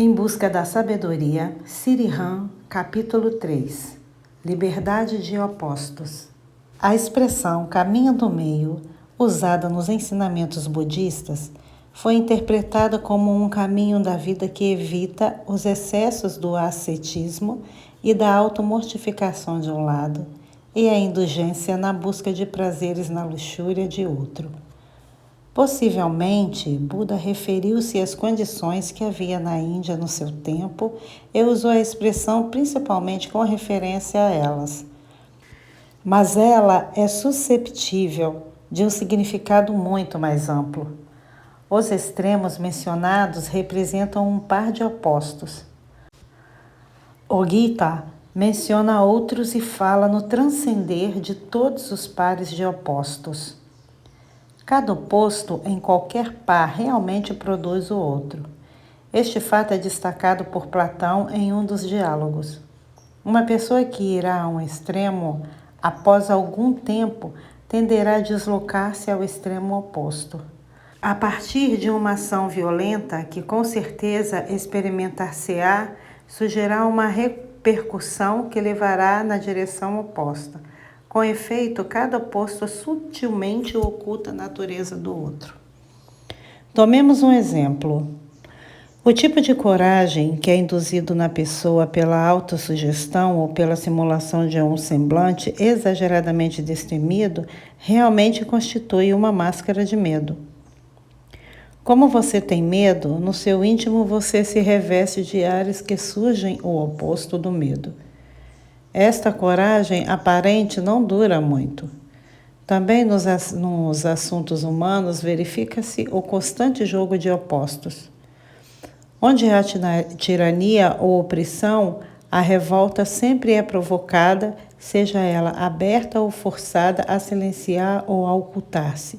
Em busca da sabedoria, Sri Ram, capítulo 3. Liberdade de opostos. A expressão caminho do meio, usada nos ensinamentos budistas, foi interpretada como um caminho da vida que evita os excessos do ascetismo e da automortificação de um lado, e a indulgência na busca de prazeres na luxúria de outro. Possivelmente, Buda referiu-se às condições que havia na Índia no seu tempo e usou a expressão principalmente com referência a elas. Mas ela é susceptível de um significado muito mais amplo. Os extremos mencionados representam um par de opostos. O Gita menciona outros e fala no transcender de todos os pares de opostos. Cada oposto em qualquer par realmente produz o outro. Este fato é destacado por Platão em um dos diálogos. Uma pessoa que irá a um extremo, após algum tempo, tenderá a deslocar-se ao extremo oposto. A partir de uma ação violenta, que com certeza experimentar-se-á, surgirá uma repercussão que levará na direção oposta. Com efeito, cada oposto sutilmente oculta a natureza do outro. Tomemos um exemplo. O tipo de coragem que é induzido na pessoa pela autossugestão ou pela simulação de um semblante exageradamente destemido realmente constitui uma máscara de medo. Como você tem medo, no seu íntimo você se reveste de ares que surgem o oposto do medo. Esta coragem aparente não dura muito. Também nos assuntos humanos verifica-se o constante jogo de opostos. Onde há tirania ou opressão, a revolta sempre é provocada, seja ela aberta ou forçada a silenciar ou a ocultar-se.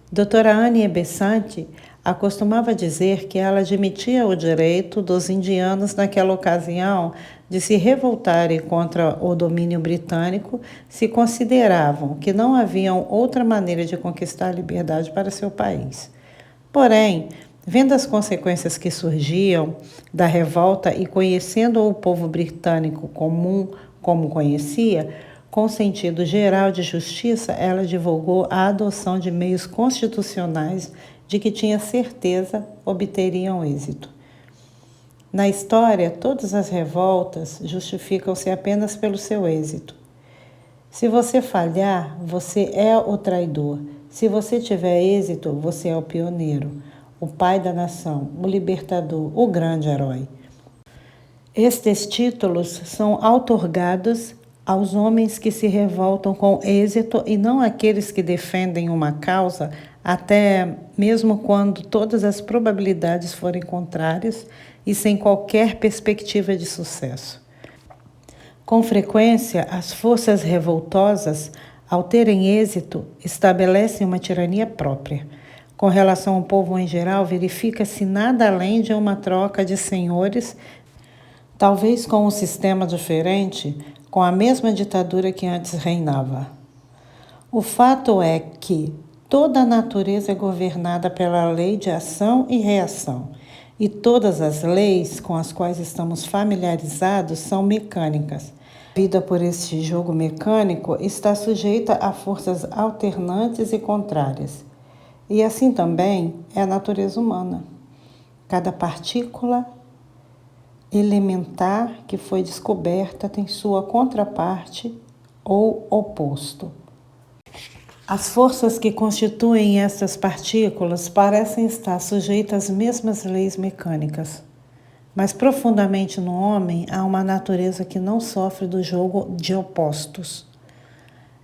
Doutora Annie Besant acostumava dizer que ela admitia o direito dos indianos naquela ocasião de se revoltarem contra o domínio britânico se consideravam que não haviam outra maneira de conquistar a liberdade para seu país. Porém, vendo as consequências que surgiam da revolta e conhecendo o povo britânico comum como conhecia, com sentido geral de justiça, ela divulgou a adoção de meios constitucionais de que tinha certeza obteriam êxito. Na história, todas as revoltas justificam-se apenas pelo seu êxito. Se você falhar, você é o traidor. Se você tiver êxito, você é o pioneiro, o pai da nação, o libertador, o grande herói. Estes títulos são outorgados aos homens que se revoltam com êxito e não àqueles que defendem uma causa, até mesmo quando todas as probabilidades forem contrárias e sem qualquer perspectiva de sucesso. Com frequência, as forças revoltosas, ao terem êxito, estabelecem uma tirania própria. Com relação ao povo em geral, verifica-se nada além de uma troca de senhores, talvez com um sistema diferente, com a mesma ditadura que antes reinava. O fato é que toda a natureza é governada pela lei de ação e reação, e todas as leis com as quais estamos familiarizados são mecânicas. A vida por este jogo mecânico está sujeita a forças alternantes e contrárias. E assim também é a natureza humana. Cada partícula elementar que foi descoberta tem sua contraparte ou oposto. As forças que constituem essas partículas parecem estar sujeitas às mesmas leis mecânicas, mas profundamente no homem há uma natureza que não sofre do jogo de opostos.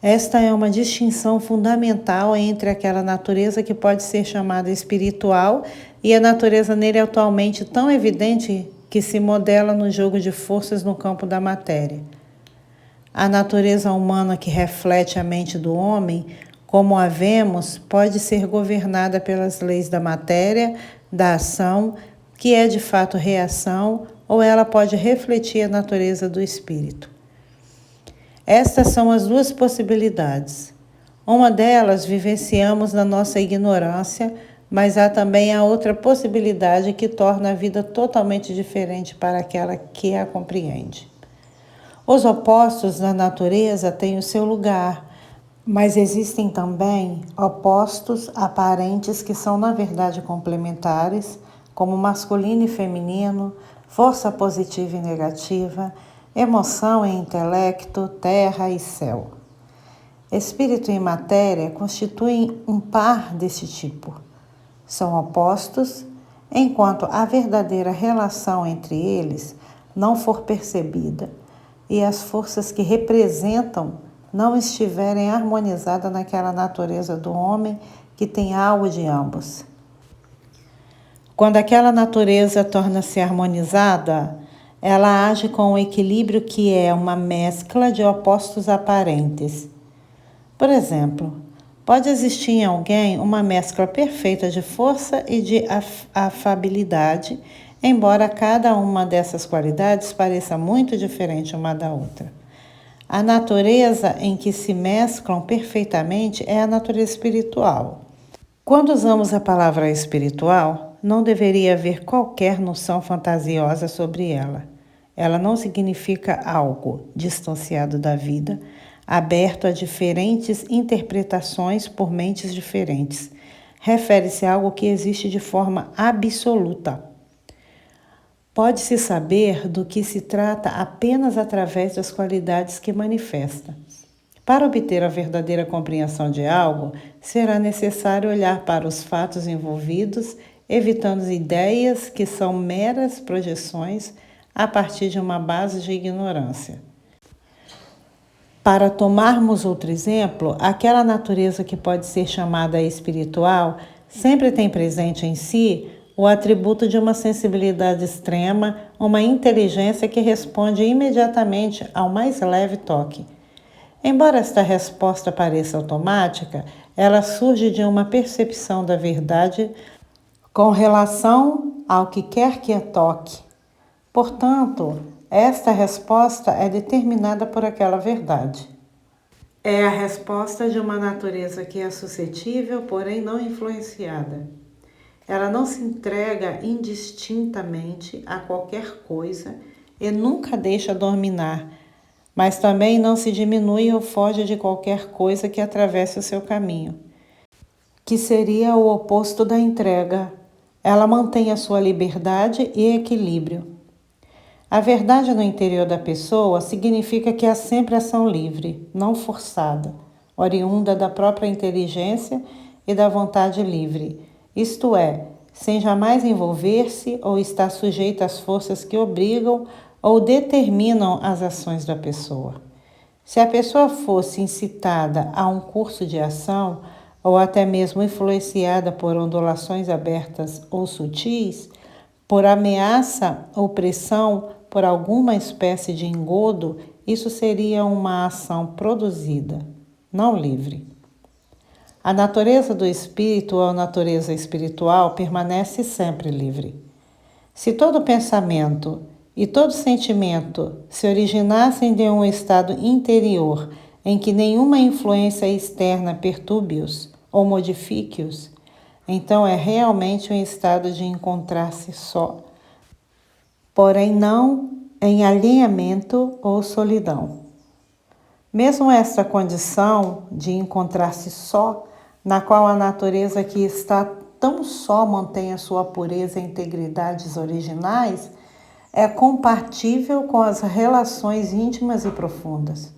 Esta é uma distinção fundamental entre aquela natureza que pode ser chamada espiritual e a natureza nele atualmente tão evidente que se modela no jogo de forças no campo da matéria. A natureza humana que reflete a mente do homem, como a vemos, pode ser governada pelas leis da matéria, da ação, que é de fato reação, ou ela pode refletir a natureza do espírito. Estas são as duas possibilidades. Uma delas vivenciamos na nossa ignorância, mas há também a outra possibilidade que torna a vida totalmente diferente para aquela que a compreende. Os opostos na natureza têm o seu lugar, mas existem também opostos aparentes que são, na verdade, complementares, como masculino e feminino, força positiva e negativa, emoção e intelecto, terra e céu. Espírito e matéria constituem um par desse tipo. São opostos, enquanto a verdadeira relação entre eles não for percebida e as forças que representam não estiverem harmonizadas naquela natureza do homem que tem algo de ambos. Quando aquela natureza torna-se harmonizada, ela age com o equilíbrio que é uma mescla de opostos aparentes. Por exemplo, pode existir em alguém uma mescla perfeita de força e de afabilidade, embora cada uma dessas qualidades pareça muito diferente uma da outra. A natureza em que se mesclam perfeitamente é a natureza espiritual. Quando usamos a palavra espiritual, não deveria haver qualquer noção fantasiosa sobre ela. Ela não significa algo distanciado da vida, aberto a diferentes interpretações por mentes diferentes. Refere-se a algo que existe de forma absoluta. Pode-se saber do que se trata apenas através das qualidades que manifesta. Para obter a verdadeira compreensão de algo, será necessário olhar para os fatos envolvidos, evitando ideias que são meras projeções a partir de uma base de ignorância. Para tomarmos outro exemplo, aquela natureza que pode ser chamada espiritual sempre tem presente em si o atributo de uma sensibilidade extrema, uma inteligência que responde imediatamente ao mais leve toque. Embora esta resposta pareça automática, ela surge de uma percepção da verdade com relação ao que quer que a toque. Portanto, esta resposta é determinada por aquela verdade. É a resposta de uma natureza que é suscetível, porém não influenciada. Ela não se entrega indistintamente a qualquer coisa e nunca deixa dominar, mas também não se diminui ou foge de qualquer coisa que atravesse o seu caminho, que seria o oposto da entrega. Ela mantém a sua liberdade e equilíbrio. A verdade no interior da pessoa significa que há sempre ação livre, não forçada, oriunda da própria inteligência e da vontade livre, isto é, sem jamais envolver-se ou estar sujeita às forças que obrigam ou determinam as ações da pessoa. Se a pessoa fosse incitada a um curso de ação, ou até mesmo influenciada por ondulações abertas ou sutis, por ameaça ou pressão, por alguma espécie de engodo, isso seria uma ação produzida, não livre. A natureza do espírito ou a natureza espiritual permanece sempre livre. Se todo pensamento e todo sentimento se originassem de um estado interior em que nenhuma influência externa perturbe-os ou modifique-os, então é realmente um estado de encontrar-se só, porém não em alinhamento ou solidão. Mesmo esta condição de encontrar-se só, na qual a natureza que está tão só mantém a sua pureza e integridades originais, é compatível com as relações íntimas e profundas.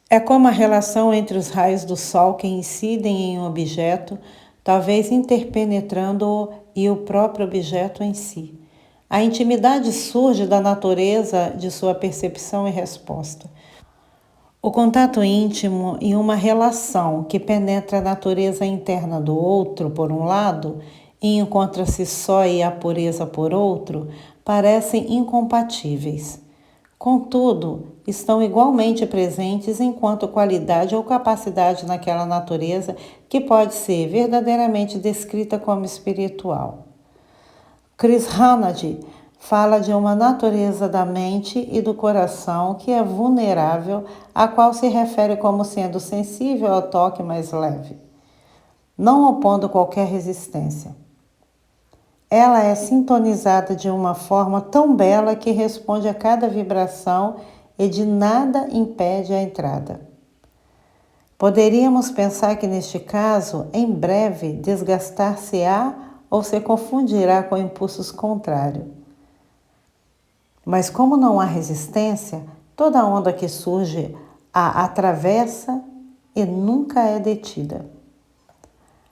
É como a relação entre os raios do sol que incidem em um objeto, talvez interpenetrando-o e o próprio objeto em si. A intimidade surge da natureza de sua percepção e resposta. O contato íntimo e uma relação que penetra a natureza interna do outro, por um lado, e encontra-se só e a pureza por outro, parecem incompatíveis. Contudo, estão igualmente presentes enquanto qualidade ou capacidade naquela natureza que pode ser verdadeiramente descrita como espiritual. Krishnamurti fala de uma natureza da mente e do coração que é vulnerável, a qual se refere como sendo sensível ao toque mais leve. não opondo qualquer resistência. Ela é sintonizada de uma forma tão bela que responde a cada vibração e de nada impede a entrada. Poderíamos pensar que neste caso, em breve, desgastar-se-á ou se confundirá com impulsos contrários. Mas como não há resistência, toda onda que surge a atravessa e nunca é detida.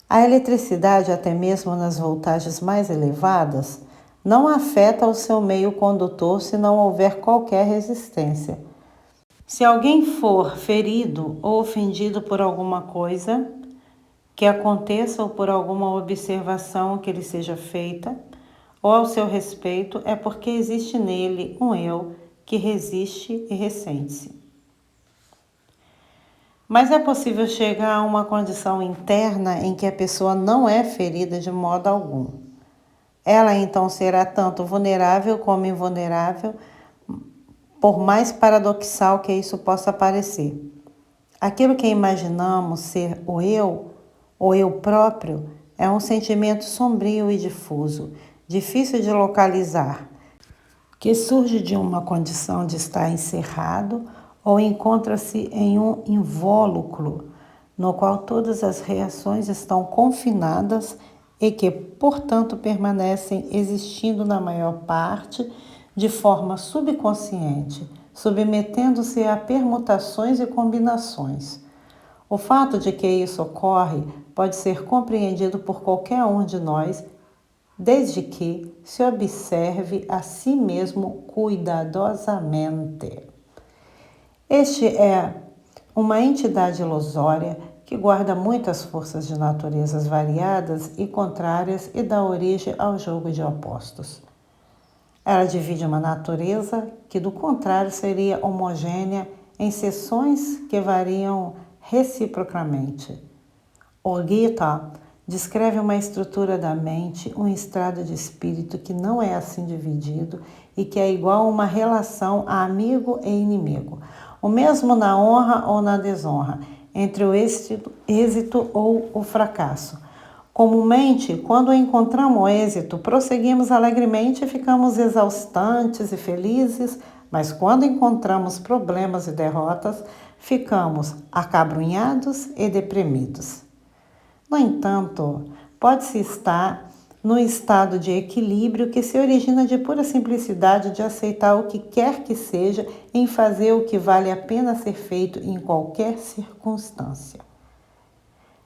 A eletricidade, até mesmo nas voltagens mais elevadas, não afeta o seu meio condutor se não houver qualquer resistência. Se alguém for ferido ou ofendido por alguma coisa que aconteça ou por alguma observação que lhe seja feita, ou ao seu respeito, é porque existe nele um eu que resiste e ressente-se. Mas é possível chegar a uma condição interna em que a pessoa não é ferida de modo algum. Ela então será tanto vulnerável como invulnerável, por mais paradoxal que isso possa parecer. Aquilo que imaginamos ser o eu próprio, é um sentimento sombrio e difuso, difícil de localizar, que surge de uma condição de estar encerrado ou encontra-se em um invólucro, no qual todas as reações estão confinadas e que, portanto, permanecem existindo na maior parte de forma subconsciente, submetendo-se a permutações e combinações. O fato de que isso ocorre pode ser compreendido por qualquer um de nós, desde que se observe a si mesmo cuidadosamente. Este é uma entidade ilusória que guarda muitas forças de naturezas variadas e contrárias e dá origem ao jogo de opostos. Ela divide uma natureza que, do contrário, seria homogênea em seções que variam reciprocamente. O Gita descreve uma estrutura da mente, um estado de espírito que não é assim dividido e que é igual a uma relação a amigo e inimigo, o mesmo na honra ou na desonra, entre o êxito ou o fracasso. Comumente, quando encontramos o êxito, prosseguimos alegremente e ficamos exaustantes e felizes, mas quando encontramos problemas e derrotas, ficamos acabrunhados e deprimidos. No entanto, pode-se estar no estado de equilíbrio que se origina de pura simplicidade de aceitar o que quer que seja em fazer o que vale a pena ser feito em qualquer circunstância.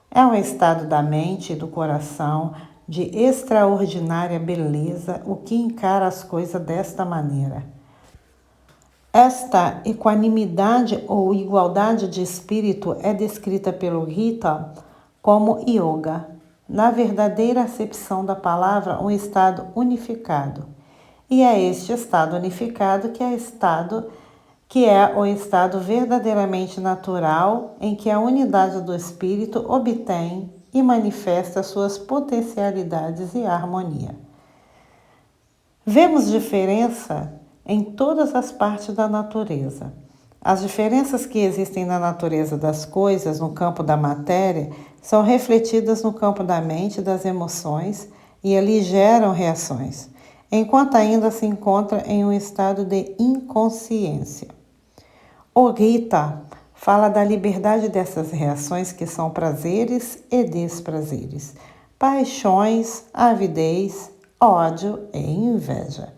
É um estado da mente e do coração de extraordinária beleza o que encara as coisas desta maneira. Esta equanimidade ou igualdade de espírito é descrita pelo Gita como yoga, na verdadeira acepção da palavra, um estado unificado. E é este estado unificado que é o estado verdadeiramente natural em que a unidade do espírito obtém e manifesta suas potencialidades e harmonia. Vemos diferença em todas as partes da natureza. As diferenças que existem na natureza das coisas, no campo da matéria, são refletidas no campo da mente e das emoções e ali geram reações, enquanto ainda se encontra em um estado de inconsciência. O Gita fala da liberdade dessas reações que são prazeres e desprazeres, paixões, avidez, ódio e inveja.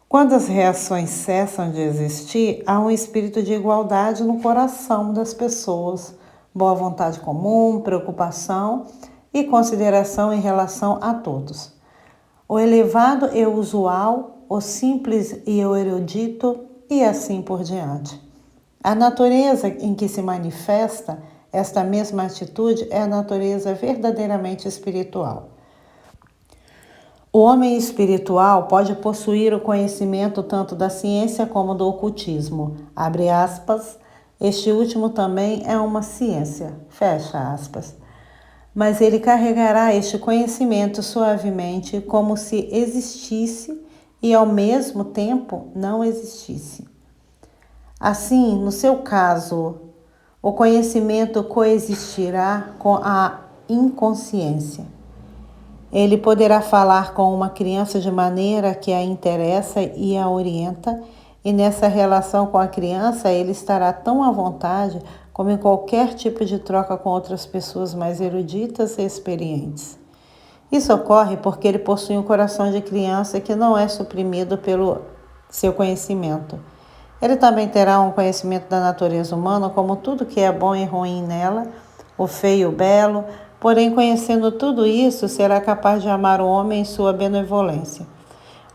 Quando as reações cessam de existir, há um espírito de igualdade no coração das pessoas, boa vontade comum, preocupação e consideração em relação a todos. O elevado e o usual, o simples e o erudito, e assim por diante. A natureza em que se manifesta esta mesma atitude é a natureza verdadeiramente espiritual. O homem espiritual pode possuir o conhecimento tanto da ciência como do ocultismo. Abre aspas, este último também é uma ciência, fecha aspas. Mas ele carregará este conhecimento suavemente como se existisse e ao mesmo tempo não existisse. Assim, no seu caso, o conhecimento coexistirá com a inconsciência. Ele poderá falar com uma criança de maneira que a interessa e a orienta, e nessa relação com a criança ele estará tão à vontade como em qualquer tipo de troca com outras pessoas mais eruditas e experientes. Isso ocorre porque ele possui um coração de criança que não é suprimido pelo seu conhecimento. Ele também terá um conhecimento da natureza humana, como tudo que é bom e ruim nela, o feio e o belo, porém, conhecendo tudo isso, será capaz de amar o homem em sua benevolência.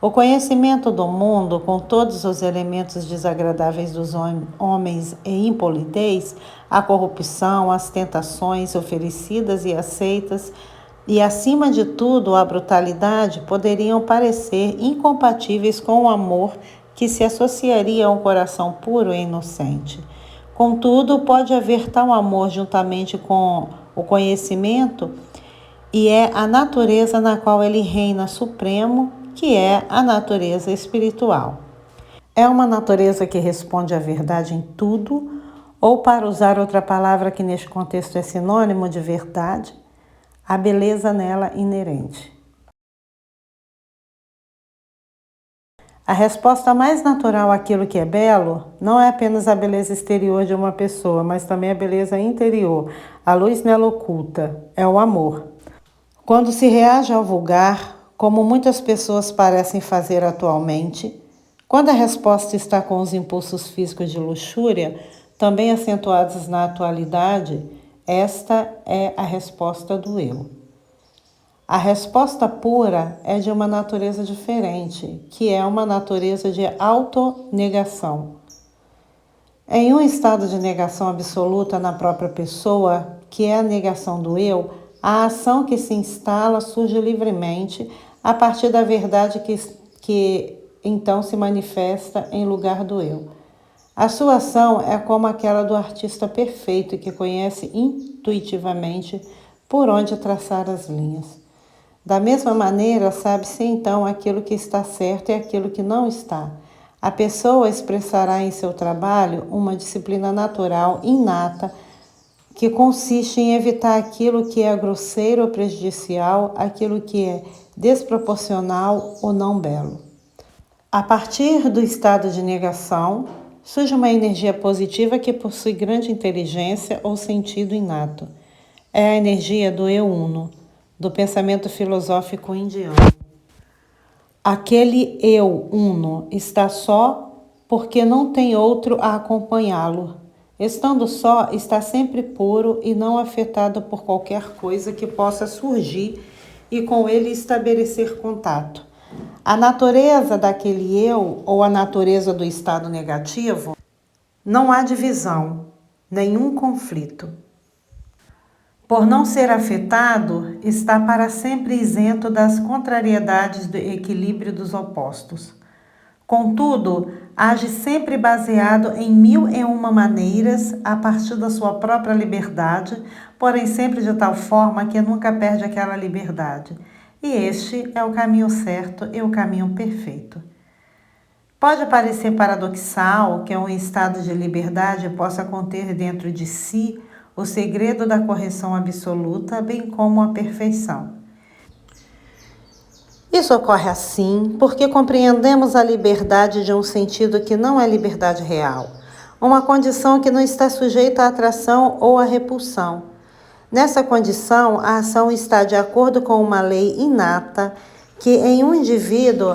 O conhecimento do mundo, com todos os elementos desagradáveis dos homens e impolitez, a corrupção, as tentações oferecidas e aceitas, e, acima de tudo, a brutalidade, poderiam parecer incompatíveis com o amor que se associaria a um coração puro e inocente. Contudo, pode haver tal amor juntamente com o conhecimento, e é a natureza na qual ele reina supremo, que é a natureza espiritual. É uma natureza que responde à verdade em tudo, ou, para usar outra palavra que neste contexto é sinônimo de verdade, a beleza nela inerente. A resposta mais natural àquilo que é belo não é apenas a beleza exterior de uma pessoa, mas também a beleza interior, a luz nela oculta, é o amor. Quando se reage ao vulgar, como muitas pessoas parecem fazer atualmente, quando a resposta está com os impulsos físicos de luxúria, também acentuados na atualidade, esta é a resposta do eu. A resposta pura é de uma natureza diferente, que é uma natureza de autonegação. Em um estado de negação absoluta na própria pessoa, que é a negação do eu, a ação que se instala surge livremente a partir da verdade que então se manifesta em lugar do eu. A sua ação é como aquela do artista perfeito que conhece intuitivamente por onde traçar as linhas. Da mesma maneira, sabe-se então aquilo que está certo e aquilo que não está. A pessoa expressará em seu trabalho uma disciplina natural, inata, que consiste em evitar aquilo que é grosseiro ou prejudicial, aquilo que é desproporcional ou não belo. A partir do estado de negação, surge uma energia positiva que possui grande inteligência ou sentido inato. É a energia do eu uno, do pensamento filosófico indiano. Aquele eu uno está só porque não tem outro a acompanhá-lo. Estando só, está sempre puro e não afetado por qualquer coisa que possa surgir e com ele estabelecer contato. A natureza daquele eu, ou a natureza do estado negativo, não há divisão, nenhum conflito. Por não ser afetado, está para sempre isento das contrariedades do equilíbrio dos opostos. Contudo, age sempre baseado em 1001 maneiras, a partir da sua própria liberdade, porém sempre de tal forma que nunca perde aquela liberdade. E este é o caminho certo e o caminho perfeito. Pode parecer paradoxal que um estado de liberdade possa conter dentro de si o segredo da correção absoluta, bem como a perfeição. Isso ocorre assim porque compreendemos a liberdade de um sentido que não é liberdade real, uma condição que não está sujeita à atração ou à repulsão. Nessa condição, a ação está de acordo com uma lei inata que em um indivíduo